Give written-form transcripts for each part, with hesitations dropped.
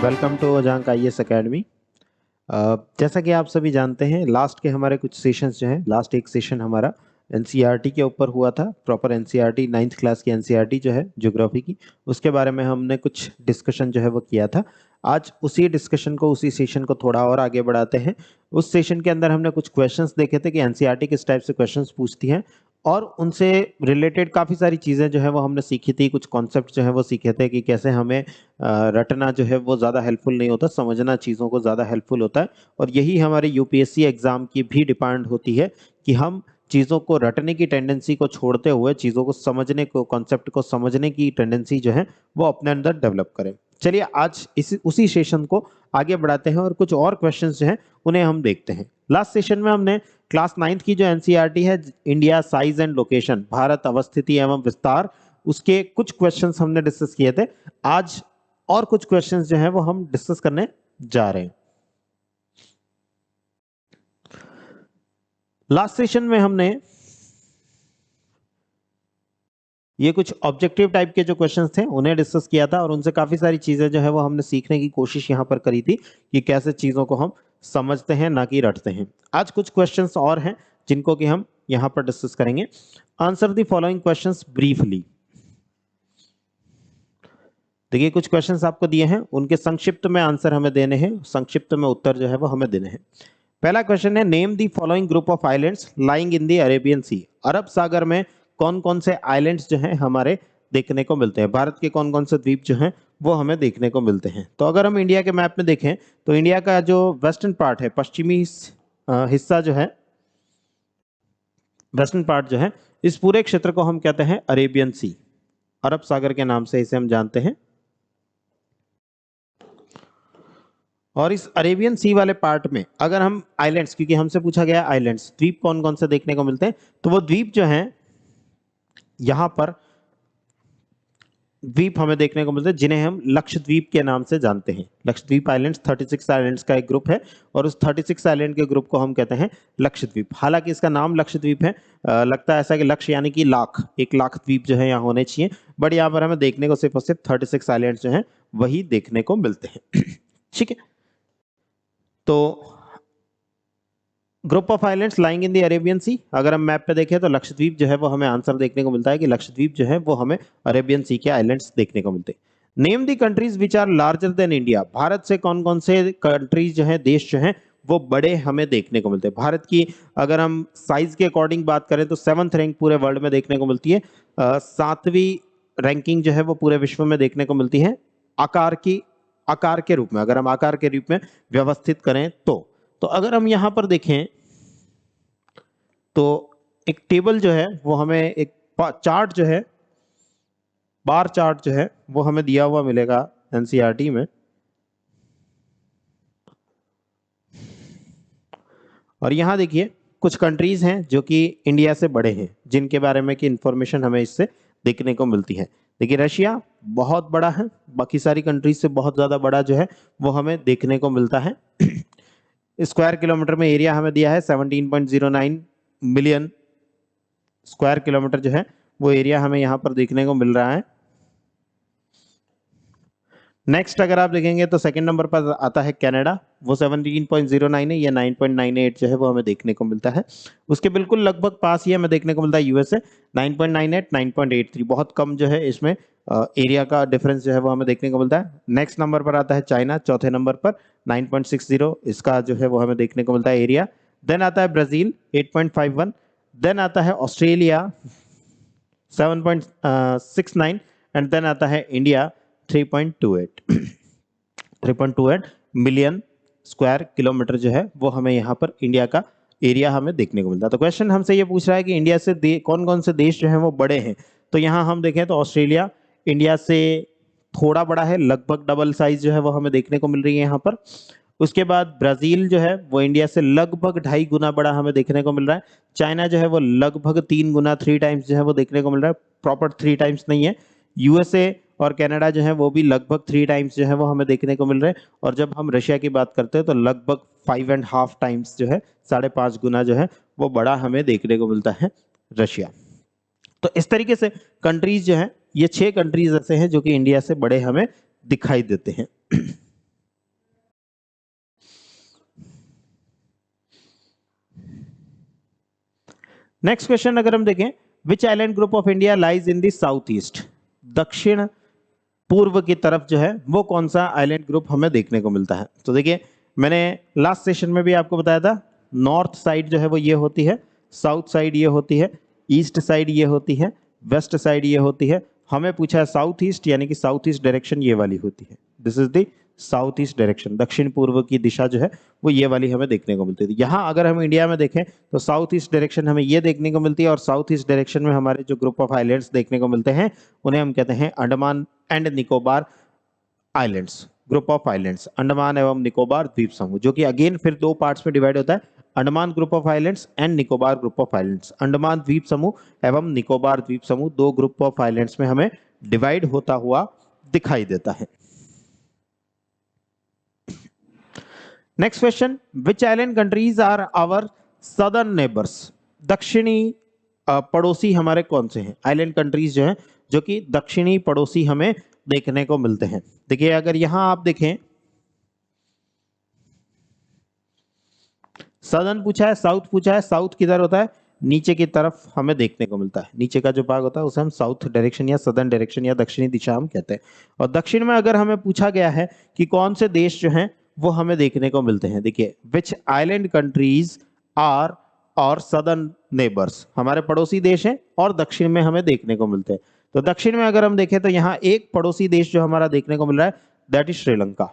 Welcome to अजांक IAS academy. जैसा कि आप सभी जानते हैं, लास्ट के हमारे कुछ सेशंस जो हैं, लास्ट एक सेशन हमारा एनसीईआरटी के ऊपर हुआ था। प्रॉपर एनसीईआरटी 9th क्लास की एनसीईआरटी जो है ज्योग्राफी की, उसके बारे में हमने कुछ डिस्कशन जो है वो किया था। आज उसी डिस्कशन को, उसी सेशन को थोड़ा और आगे बढ़ाते हैं। उस सेशन के अंदर हमने कुछ क्वेश्चंस देखे थे कि एनसीईआरटी किस टाइप से क्वेश्चंस पूछती है, और उनसे रिलेटेड काफ़ी सारी चीज़ें जो है वो हमने सीखी थी। कुछ कॉन्सेप्ट जो है वो सीखे थे कि कैसे हमें रटना जो है वो ज़्यादा हेल्पफुल नहीं होता, समझना चीज़ों को ज़्यादा हेल्पफुल होता है। और यही हमारे यूपीएससी एग्जाम की भी डिमांड होती है कि हम चीज़ों को रटने की टेंडेंसी को छोड़ते हुए चीज़ों को समझने को, कॉन्सेप्ट को समझने की टेंडेंसी जो है वो अपने अंदर डेवलप करें। चलिए आज उसी सेशन को आगे बढ़ाते हैं और कुछ और क्वेश्चंस जो हैं उन्हें हम देखते हैं। लास्ट सेशन में हमने क्लास 9th की जो एनसीईआरटी है, India size and location, Bharat अवस्थिति एवं विस्तार, उसके कुछ क्वेश्चंस हमने डिस्कस किए थे। आज और कुछ क्वेश्चंस जो हैं वो हम डिस्कस करने जा रहे हैं। लास्ट सेशन में हमने ये कुछ ऑब्जेक्टिव टाइप के जो क्वेश्चंस थे उन्हें डिस्कस किया था, और उनसे काफी सारी चीजें जो है वो हमने सीखने की कोशिश यहां पर करी थी कि कैसे चीजों को हम समझते हैं, ना कि रटते हैं। आज कुछ क्वेश्चंस और हैं जिनको कि हम यहां पर डिस्कस करेंगे। Answer the following questions briefly. देखिए, कुछ क्वेश्चंस आपको दिए हैं, उनके संक्षिप्त में आंसर हमें देने हैं, संक्षिप्त में उत्तर जो है वो हमें देने हैं। पहला क्वेश्चन है, name the following group of islands lying in the Arabian sea. अरब सागर में कौन कौन से आइलैंड्स जो हैं हमारे देखने को मिलते हैं, भारत के कौन कौन से द्वीप जो हैं वो हमें देखने को मिलते हैं। तो अगर हम इंडिया के मैप में देखें तो इंडिया का जो वेस्टर्न पार्ट है, पश्चिमी हिस्सा जो है, वेस्टर्न पार्ट जो है, इस पूरे क्षेत्र को हम कहते हैं अरेबियन सी, अरब सागर के नाम से इसे हम जानते हैं। और इस अरेबियन सी वाले पार्ट में अगर हम आइलैंड्स, क्योंकि हमसे पूछा गया आइलैंड्स, द्वीप कौन कौन से देखने को मिलते हैं, तो वो द्वीप जो हैं यहां पर द्वीप हमें देखने को मिलते हैं जिन्हें हम लक्षद्वीप के नाम से जानते हैं। लक्षद्वीप आइलैंड्स 36 आइलैंड्स का एक ग्रुप है, और उस 36 आइलैंड के ग्रुप को हम कहते हैं लक्षद्वीप। हालांकि इसका नाम लक्षद्वीप है, लगता है ऐसा कि लक्ष्य यानी कि लाख, 1 लाख द्वीप जो है यहाँ होने चाहिए, बट यहाँ पर हमें देखने को सिर्फ और सिर्फ 36 आइलैंड्स जो हैं वही देखने को मिलते हैं। ठीक है, तो group of islands lying in the Arabian sea, अगर हम मैप पे देखें तो लक्षद्वीप जो है वो हमें आंसर देखने को मिलता है कि लक्षद्वीप जो है वो हमें अरेबियन सी के आइलैंड्स देखने को मिलते हैं। Name the countries which are larger than India. Bharat से कौन कौन से कंट्रीज जो है, देश जो है वो बड़े हमें देखने को मिलते हैं। भारत की अगर हम साइज के अकॉर्डिंग बात करें तो 7th रैंक पूरे वर्ल्ड में देखने को मिलती है, 7वीं रैंकिंग जो है वो पूरे विश्व में देखने को मिलती है। आकार के रूप में, अगर हम आकार के रूप में व्यवस्थित करें तो अगर हम यहां पर देखें तो एक टेबल जो है वो हमें, एक चार्ट जो है, बार चार्ट जो है वो हमें दिया हुआ मिलेगा एनसीईआरटी में। और यहां देखिए कुछ कंट्रीज हैं जो कि इंडिया से बड़े हैं, जिनके बारे में की इंफॉर्मेशन हमें इससे देखने को मिलती है। देखिए, रशिया बहुत बड़ा है, बाकी सारी कंट्रीज से बहुत ज्यादा बड़ा जो है वो हमें देखने को मिलता है। स्क्वायर किलोमीटर में एरिया हमें दिया है 17.09 मिलियन स्क्वायर किलोमीटर जो है वो एरिया हमें यहां पर देखने को मिल रहा है। नेक्स्ट अगर आप देखेंगे तो सेकंड नंबर पर आता है कनाडा, वो 17.09 है, या 9.98 जो है वो हमें देखने को मिलता है। उसके बिल्कुल लगभग पास ही हमें देखने को मिलता है यूएसए, 9.98, 9.83, बहुत कम जो है इसमें एरिया का डिफरेंस जो है वो हमें देखने को मिलता है। नेक्स्ट नंबर पर आता है चाइना, चौथे नंबर पर 9.60 इसका जो है वो हमें देखने को मिलता है एरिया। देन आता है ब्राजील 8.51, देन आता है ऑस्ट्रेलिया 7.69, एंड देन आता है इंडिया 3.28 मिलियन स्क्वायर किलोमीटर जो है वो हमें यहाँ पर इंडिया का एरिया हमें देखने को मिलता है। तो क्वेश्चन हमसे ये पूछ रहा है कि इंडिया से कौन कौन से देश जो हैं वो बड़े हैं। तो यहाँ हम देखें तो ऑस्ट्रेलिया इंडिया से थोड़ा बड़ा है, लगभग डबल साइज जो है वो हमें देखने को मिल रही है यहाँ पर। उसके बाद ब्राजील जो है वो इंडिया से लगभग 2.5 गुना बड़ा हमें देखने को मिल रहा है। चाइना जो है वो लगभग 3 गुना, 3 टाइम्स जो है वो देखने को मिल रहा है, प्रॉपर 3 टाइम्स नहीं है। यूएसए और कनाडा जो है वो भी लगभग 3 टाइम्स जो है वो हमें देखने को मिल रहे हैं। और जब हम रशिया की बात करते हैं तो लगभग 5.5 टाइम्स जो है, 5.5 गुना जो है वो बड़ा हमें देखने को मिलता है रशिया। तो इस तरीके से कंट्रीज जो है, ये 6 कंट्रीज ऐसे हैं जो कि इंडिया से बड़े हमें दिखाई देते हैं। नेक्स्ट क्वेश्चन अगर हम देखें, which island group of India lies in the south east, दक्षिण पूर्व की तरफ जो है वो कौन सा आइलैंड ग्रुप हमें देखने को मिलता है। तो देखिए मैंने लास्ट सेशन में भी आपको बताया था, नॉर्थ साइड जो है वो ये होती है, साउथ साइड ये होती है, ईस्ट साइड ये होती है, वेस्ट साइड ये होती है। हमें पूछा है साउथ ईस्ट, यानी कि साउथ ईस्ट डायरेक्शन ये वाली होती है, this is the south east direction, दक्षिण पूर्व की दिशा जो है वो ये वाली हमें देखने को मिलती है। यहाँ अगर हम इंडिया में देखें तो साउथ ईस्ट डायरेक्शन हमें ये देखने को मिलती है, और साउथ ईस्ट डायरेक्शन में हमारे जो ग्रुप ऑफ आइलैंड्स देखने को मिलते हैं उन्हें हम कहते हैं Andaman and Nicobar islands, group of islands, Andaman एवं निकोबार द्वीप समूह, जो कि अगेन फिर दो पार्ट्स में डिवाइड होता है, Andaman group of islands and Nicobar group of islands. Andaman द्वीप समूह एवं निकोबार द्वीप समूह दो ग्रुप ऑफ आइलैंड्स में हमें डिवाइड होता हुआ दिखाई देता है। Next question, which island countries are our southern neighbours, दक्षिणी पड़ोसी हमारे कौन से हैं, आइलैंड कंट्रीज जो हैं जो कि दक्षिणी पड़ोसी हमें देखने को मिलते हैं। देखिए अगर यहां आप देखें, सदर्न पूछा है, साउथ पूछा है, साउथ किधर होता है, नीचे की तरफ हमें देखने को मिलता है, नीचे का जो भाग होता है उसे हम साउथ डायरेक्शन या सदर्न डायरेक्शन या दक्षिणी दिशा हम कहते हैं। और दक्षिण में अगर हमें पूछा गया है कि कौन से देश जो हैं वो हमें देखने को मिलते हैं, देखिए विच आइलैंड कंट्रीज आर और सदर्न नेबर्स, हमारे पड़ोसी देश हैं और दक्षिण में हमें देखने को मिलते हैं। तो दक्षिण में अगर हम देखें तो यहाँ एक पड़ोसी देश जो हमारा देखने को मिल रहा है दैट इज श्रीलंका,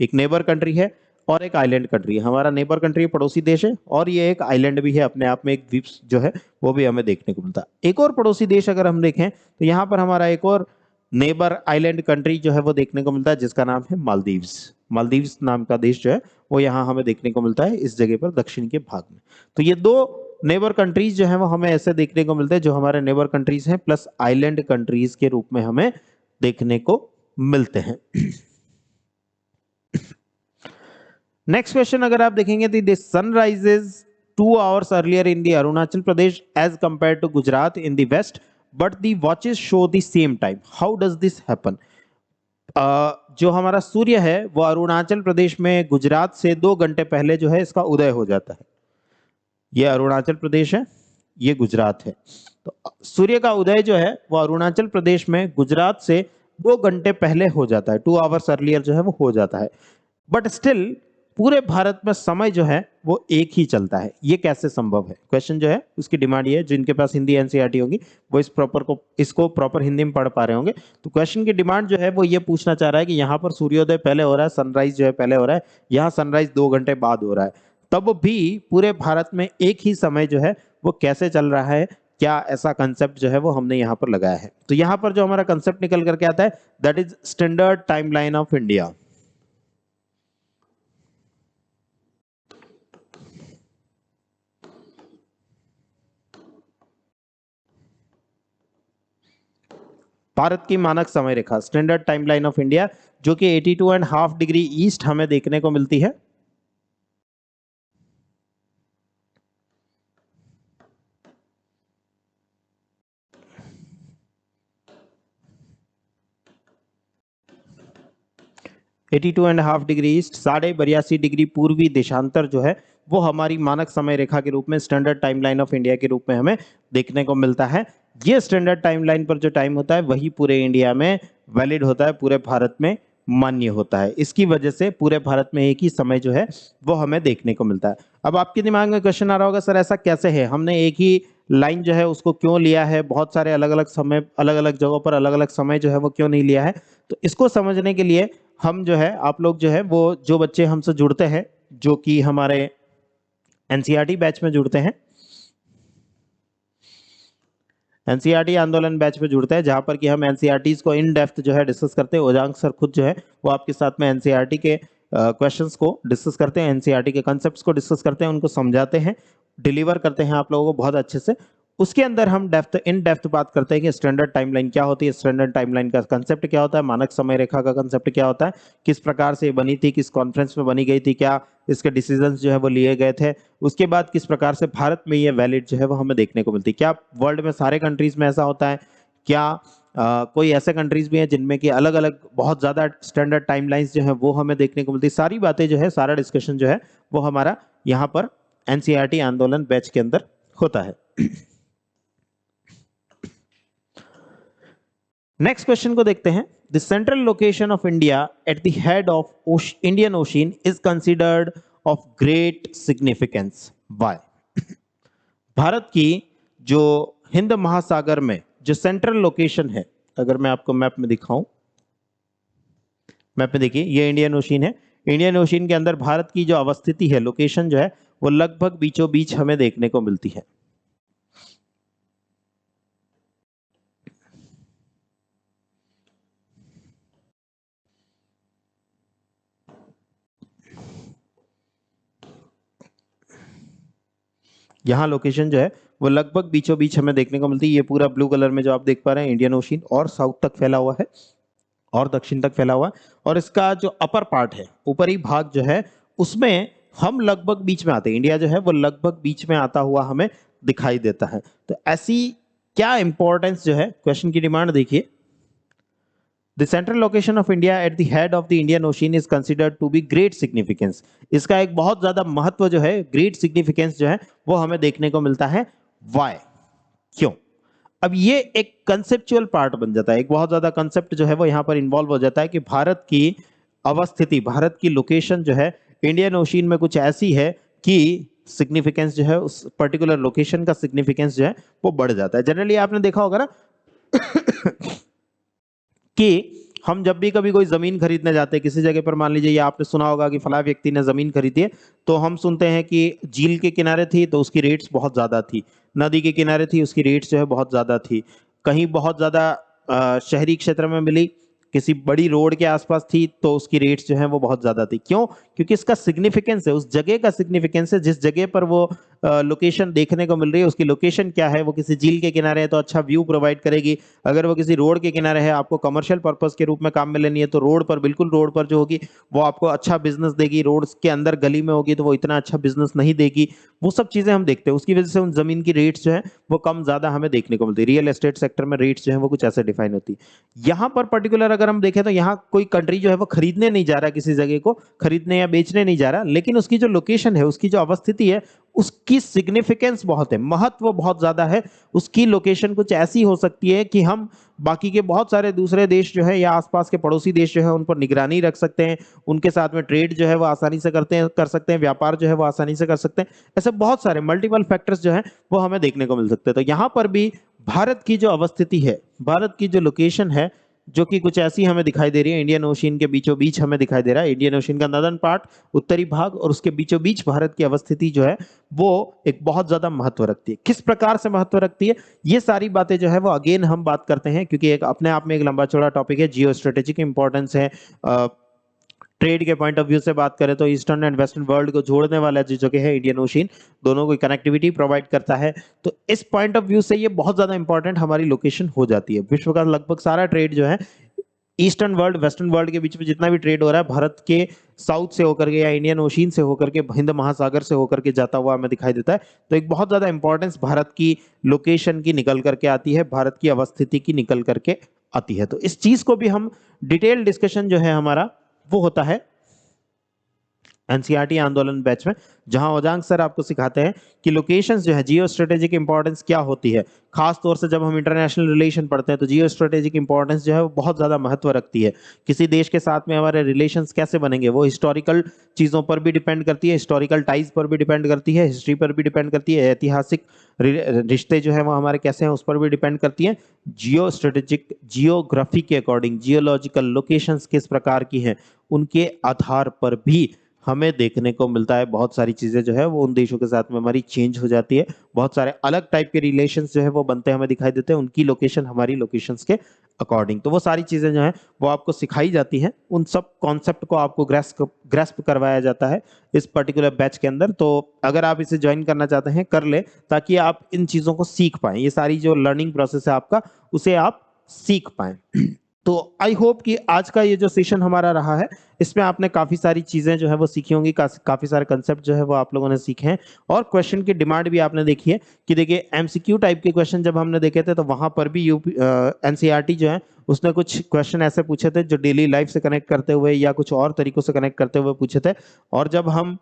एक नेबर कंट्री है और एक आइलैंड कंट्री है। हमारा नेबर कंट्री पड़ोसी देश है और ये एक आइलैंड भी है, अपने आप में एक द्वीप जो है वो भी हमें देखने को मिलता है। एक और पड़ोसी देश अगर हम देखें तो यहाँ पर हमारा एक और नेबर आइलैंड कंट्री जो है वो देखने को मिलता है, जिसका नाम है मालदीव्स। मालदीव्स नाम का देश जो है वो यहाँ हमें देखने को मिलता है इस जगह पर दक्षिण के भाग में। तो ये दो नेबर कंट्रीज जो है वो हमें ऐसे देखने को मिलते हैं, जो हमारे नेबर कंट्रीज हैं प्लस आइलैंड कंट्रीज के रूप में हमें देखने को मिलते हैं। नेक्स्ट क्वेश्चन अगर आप देखेंगे तो the sun rises 2 hours earlier in the Arunachal Pradesh as compare to Gujarat in the west, but the watches show the same time, how does this happen. जो हमारा सूर्य है वो अरुणाचल प्रदेश में गुजरात से 2 घंटे पहले जो है इसका उदय हो जाता है। ये अरुणाचल प्रदेश है, ये गुजरात है। तो सूर्य का उदय जो है वो अरुणाचल प्रदेश में गुजरात से 2 घंटे पहले हो जाता है, 2 आवर्स अर्लियर जो है वो हो जाता है। बट स्टिल पूरे भारत में समय जो है वो एक ही चलता है, ये कैसे संभव है। क्वेश्चन जो है उसकी डिमांड ये है, जिनके पास हिंदी एनसीईआरटी होगी वो इसको प्रॉपर हिंदी में पढ़ पा रहे होंगे। तो क्वेश्चन की डिमांड जो है वो ये पूछना चाह रहा है कि यहाँ पर सूर्योदय पहले हो रहा है, सनराइज जो है पहले हो रहा है, यहाँ सनराइज 2 घंटे बाद हो रहा है, तब भी पूरे भारत में एक ही समय जो है वो कैसे चल रहा है, क्या ऐसा कंसेप्ट जो है वो हमने यहाँ पर लगाया है। तो यहाँ पर जो हमारा कंसेप्ट निकल करके आता है that is standard timeline of India. Bharat की मानक समय रेखा स्टैंडर्ड टाइमलाइन ऑफ इंडिया, जो कि 82.5 डिग्री ईस्ट हमें देखने को मिलती है। Eighty two and half degree east, 82.5 degree पूर्वी देशांतर जो है वो हमारी मानक समय रेखा के रूप में स्टैंडर्ड टाइमलाइन ऑफ इंडिया के रूप में हमें देखने को मिलता है। ये स्टैंडर्ड टाइमलाइन पर जो टाइम होता है वही पूरे इंडिया में वैलिड होता है, पूरे भारत में मान्य होता है। इसकी वजह से पूरे भारत में एक ही समय जो है वो हमें देखने को मिलता है। अब आपके दिमाग में क्वेश्चन आ रहा होगा, सर ऐसा कैसे है, हमने एक ही लाइन जो है उसको क्यों लिया है, बहुत सारे अलग अलग समय अलग अलग जगहों पर अलग अलग समय जो है वो क्यों नहीं लिया है। तो इसको समझने के लिए हम जो है, आप लोग जो है वो जो बच्चे हमसे जुड़ते हैं, जो कि हमारे एनसीईआरटी बैच में जुड़ते हैं, एनसीईआरटी आंदोलन बैच में जुड़ते हैं, जहां पर कि हम एनसीईआरटीज को इन डेप्थ जो है डिस्कस करते हैं। ओजांग सर खुद जो है वो आपके साथ में एनसीईआरटी के क्वेश्चंस को डिस्कस करते हैं, एनसीईआरटी के कॉन्सेप्ट्स को डिस्कस करते हैं, उनको समझाते हैं, डिलीवर करते हैं आप लोगों को बहुत अच्छे से। उसके अंदर हम इन डेप्थ बात करते हैं कि स्टैंडर्ड टाइमलाइन क्या होती है, स्टैंडर्ड टाइमलाइन का कंसेप्ट क्या होता है, मानक समय रेखा का कंसेप्ट क्या होता है, किस प्रकार से बनी थी, किस कॉन्फ्रेंस में बनी गई थी, क्या इसके डिसीजंस जो है वो लिए गए थे, उसके बाद किस प्रकार से भारत में ये वैलिड जो है वो हमें देखने को मिलती है, क्या वर्ल्ड में सारे कंट्रीज में ऐसा होता है, क्या कोई ऐसे कंट्रीज भी हैं जिनमें कि अलग अलग बहुत ज़्यादा स्टैंडर्ड टाइमलाइंस जो है वो हमें देखने को मिलती है। सारी बातें जो है, सारा डिस्कशन जो है वो हमारा यहाँ पर एनसीईआरटी आंदोलन बैच के अंदर होता है। नेक्स्ट क्वेश्चन को देखते हैं। The central location of India at the head of Indian ocean is considered of great significance why. Bharat की जो हिंद महासागर में जो सेंट्रल लोकेशन है, अगर मैं आपको मैप में दिखाऊं, मैप में देखिए ये इंडियन ओशन है। इंडियन ओशन के अंदर भारत की जो अवस्थिति है, लोकेशन जो है वो लगभग बीचों बीच हमें देखने को मिलती है। यहाँ लोकेशन जो है वो लगभग बीचों बीच हमें देखने को मिलती है। ये पूरा ब्लू कलर में जो आप देख पा रहे हैं इंडियन ओशन और साउथ तक फैला हुआ है और दक्षिण तक फैला हुआ है, और इसका जो अपर पार्ट है, ऊपरी भाग जो है, उसमें हम लगभग बीच में आते हैं। इंडिया जो है वो लगभग बीच में आता हुआ हमें दिखाई देता है। तो ऐसी क्या इंपॉर्टेंस जो है, क्वेश्चन की डिमांड देखिए। The central location of India at the head of the Indian Ocean is considered to be great significance। इसका एक बहुत ज्यादा महत्व जो है, ग्रेट सिग्निफिकेंस जो है वो हमें देखने को मिलता है। Why? क्यों? अब ये एक कंसेप्चुअल पार्ट बन जाता है, एक बहुत ज्यादा कंसेप्ट जो है वो यहाँ पर इन्वॉल्व हो जाता है कि भारत की अवस्थिति, भारत की लोकेशन जो है इंडियन ओशन में कुछ ऐसी है कि सिग्निफिकेंस जो है, उस पर्टिकुलर लोकेशन का सिग्निफिकेंस जो है वो बढ़ जाता है। जनरली आपने देखा होगा ना कि हम जब भी कभी कोई जमीन खरीदने जाते हैं किसी जगह पर, मान लीजिए या आपने सुना होगा कि फला व्यक्ति ने जमीन खरीदी है, तो हम सुनते हैं कि झील के किनारे थी तो उसकी रेट्स बहुत ज्यादा थी, नदी के किनारे थी उसकी रेट्स जो है बहुत ज्यादा थी, कहीं बहुत ज्यादा शहरी क्षेत्र में मिली, किसी बड़ी रोड के आसपास थी तो उसकी रेट्स जो है वो बहुत ज्यादा थी। क्यों? क्योंकि इसका सिग्निफिकेंस है, उस जगह का सिग्निफिकेंस है, जिस जगह पर वो लोकेशन देखने को मिल रही है उसकी लोकेशन क्या है। वो किसी झील के किनारे है तो अच्छा व्यू प्रोवाइड करेगी, अगर वो किसी रोड के किनारे है, आपको कमर्शियल पर्पस के रूप में काम में लेनी है, तो रोड पर, बिल्कुल रोड पर जो होगी वो आपको अच्छा बिजनेस देगी, रोड के अंदर गली में होगी तो वो इतना अच्छा बिजनेस नहीं देगी। वो सब चीजें हम देखते हैं, उसकी वजह से उन जमीन की रेट्स जो है वो कम ज्यादा हमें देखने को मिलती है। रियल एस्टेट सेक्टर में रेट्स जो है वो कुछ ऐसे डिफाइन होती है। यहाँ पर पर्टिकुलर अगर हम देखें तो यहाँ कोई कंट्री जो है वो खरीदने नहीं जा रहा, किसी जगह को खरीदने या बेचने नहीं जा रहा, लेकिन उसकी जो लोकेशन है, उसकी जो अवस्थिति है, उसकी सिग्निफिकेंस बहुत है, महत्व बहुत ज्यादा है। उसकी लोकेशन कुछ ऐसी हो सकती है कि हम बाकी के बहुत सारे दूसरे देश जो है या आसपास के पड़ोसी देश जो है उन पर निगरानी रख सकते हैं, उनके साथ में ट्रेड जो है वो आसानी से कर सकते हैं, व्यापार जो है वो आसानी से कर सकते हैं। ऐसे बहुत सारे मल्टीपल फैक्टर्स जो है वो हमें देखने को मिल सकते हैं। तो यहाँ पर भी भारत की जो अवस्थिति है, भारत की जो लोकेशन है, जो कि कुछ ऐसी हमें दिखाई दे रही है, इंडियन ओशन के बीचों बीच हमें दिखाई दे रहा है। इंडियन ओशन का नदर्न पार्ट, उत्तरी भाग, और उसके बीचों बीच भारत की अवस्थिति जो है वो एक बहुत ज्यादा महत्व रखती है। किस प्रकार से महत्व रखती है, ये सारी बातें जो है वो अगेन हम बात करते हैं, क्योंकि एक अपने आप में एक लंबा चौड़ा टॉपिक है। जियो स्ट्रेटेजिक इंपॉर्टेंस है, ट्रेड के पॉइंट ऑफ व्यू से बात करें तो ईस्टर्न एंड वेस्टर्न वर्ल्ड को जोड़ने वाला जो जगह है इंडियन ओशन, दोनों को कनेक्टिविटी प्रोवाइड करता है। तो इस पॉइंट ऑफ व्यू से ये बहुत ज्यादा इंपॉर्टेंट हमारी लोकेशन हो जाती है। विश्व का लगभग सारा ट्रेड जो है ईस्टर्न वर्ल्ड, वेस्टर्न वर्ल्ड के बीच में जितना भी ट्रेड हो रहा है, भारत के साउथ से होकर के या इंडियन ओशन से होकर के, हिंद महासागर से होकर के जाता हुआ हमें दिखाई देता है। तो एक बहुत ज्यादा इंपॉर्टेंस भारत की लोकेशन की निकल करके आती है, भारत की अवस्थिति की निकल करके आती है। तो इस चीज को भी हम डिटेल डिस्कशन जो है हमारा वो होता है एनसीईआरटी आंदोलन बैच में, जहां ओजांग सर आपको सिखाते हैं कि लोकेशंस जो है, जियो स्ट्रेटेजिक इंपॉर्टेंस क्या होती है। खास तौर से जब हम इंटरनेशनल रिलेशन पढ़ते हैं तो जियो स्ट्रेटेजिक इंपॉर्टेंस जो है वो बहुत ज्यादा महत्व रखती है। किसी देश के साथ में हमारे रिलेशंस कैसे बनेंगे, वो हिस्टोरिकल चीजों पर भी डिपेंड करती है, हिस्टोरिकल टाइज पर भी डिपेंड करती है, हिस्ट्री पर भी डिपेंड करती है, ऐतिहासिक रिश्ते जो है वो हमारे कैसे हैं उस पर भी डिपेंड करती है। जियो स्ट्रेटेजिक, जियोग्राफी के अकॉर्डिंग, जियोलॉजिकल लोकेशंस किस प्रकार की हैं उनके आधार पर भी हमें देखने को मिलता है। बहुत सारी चीजें जो है वो उन देशों के साथ में हमारी चेंज हो जाती है, बहुत सारे अलग टाइप के रिलेशंस जो है वो बनते हैं, हमें दिखाई देते हैं उनकी लोकेशन हमारी लोकेशंस के अकॉर्डिंग। तो वो सारी चीजें जो है वो आपको सिखाई जाती हैं, उन सब कॉन्सेप्ट को आपको ग्रेस्प करवाया जाता है इस पर्टिकुलर बैच के अंदर। तो अगर आप इसे ज्वाइन करना चाहते हैं कर ले, ताकि आप इन चीजों को सीख पाएं, ये सारी जो लर्निंग प्रोसेस है आपका उसे आप सीख पाएं। तो आई होप कि आज का ये जो सेशन हमारा रहा है इसमें आपने काफी सारी चीजें जो है वो सीखी होंगी, काफी सारे कंसेप्ट जो है वो आप लोगों ने सीखे हैं, और क्वेश्चन की डिमांड भी आपने देखी है कि देखिए एमसीक्यू टाइप के क्वेश्चन जब हमने देखे थे तो वहां पर भी यूपी एनसीईआरटी जो है उसने कुछ क्वेश्चन ऐसे पूछे थे जो डेली लाइफ से कनेक्ट करते हुए या कुछ और तरीकों से कनेक्ट करते हुए पूछे थे। और जब हम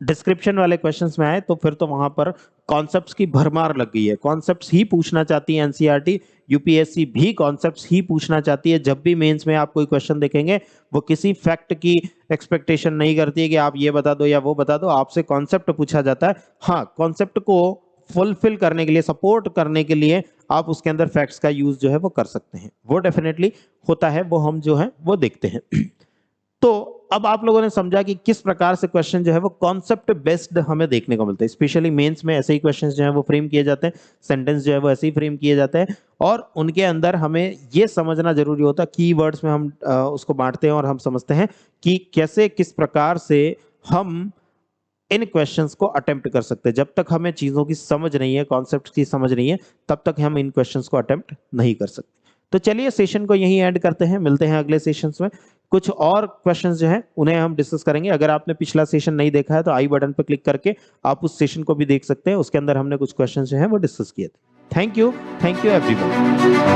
डिस्क्रिप्शन वाले क्वेश्चंस में आए तो फिर तो वहां पर कॉन्सेप्ट्स की भरमार लग गई है, कॉन्सेप्ट्स ही पूछना चाहती है एनसीईआरटी, यूपीएससी भी कॉन्सेप्ट्स ही पूछना चाहती है। जब भी मेंस में आप कोई क्वेश्चन देखेंगे वो किसी फैक्ट की एक्सपेक्टेशन नहीं करती है कि आप ये बता दो या वो बता दो, आपसे कॉन्सेप्ट पूछा जाता है। हाँ, कॉन्सेप्ट को फुलफिल करने के लिए, सपोर्ट करने के लिए आप उसके अंदर फैक्ट्स का यूज जो है वो कर सकते हैं, वो डेफिनेटली होता है, वो हम जो है वो देखते हैं। तो अब आप लोगों ने समझा कि किस प्रकार से क्वेश्चन जो है वो कॉन्सेप्ट बेस्ड हमें देखने को मिलता है। स्पेशली मेंस में ऐसे ही क्वेश्चंस जो है वो फ्रेम किए जाते हैं, सेंटेंस जो है वो ऐसे ही फ्रेम किए जाते हैं, और उनके अंदर हमें ये समझना जरूरी होता है, कीवर्ड्स में हम उसको बांटते हैं और हम समझते हैं कि कैसे किस प्रकार से हम इन क्वेश्चंस को अटेम्प्ट कर सकते हैं। जब तक हमें चीजों की समझ नहीं है, कॉन्सेप्ट की समझ नहीं है, तब तक हम इन क्वेश्चंस को अटेम्प्ट नहीं कर सकते। तो चलिए सेशन को यहीं एंड करते हैं, मिलते हैं अगले सेशंस में। कुछ और क्वेश्चंस जो हैं उन्हें हम डिस्कस करेंगे। अगर आपने पिछला सेशन नहीं देखा है तो आई बटन पर क्लिक करके आप उस सेशन को भी देख सकते हैं, उसके अंदर हमने कुछ क्वेश्चंस जो हैं वो डिस्कस किए थे। Thank you everyone.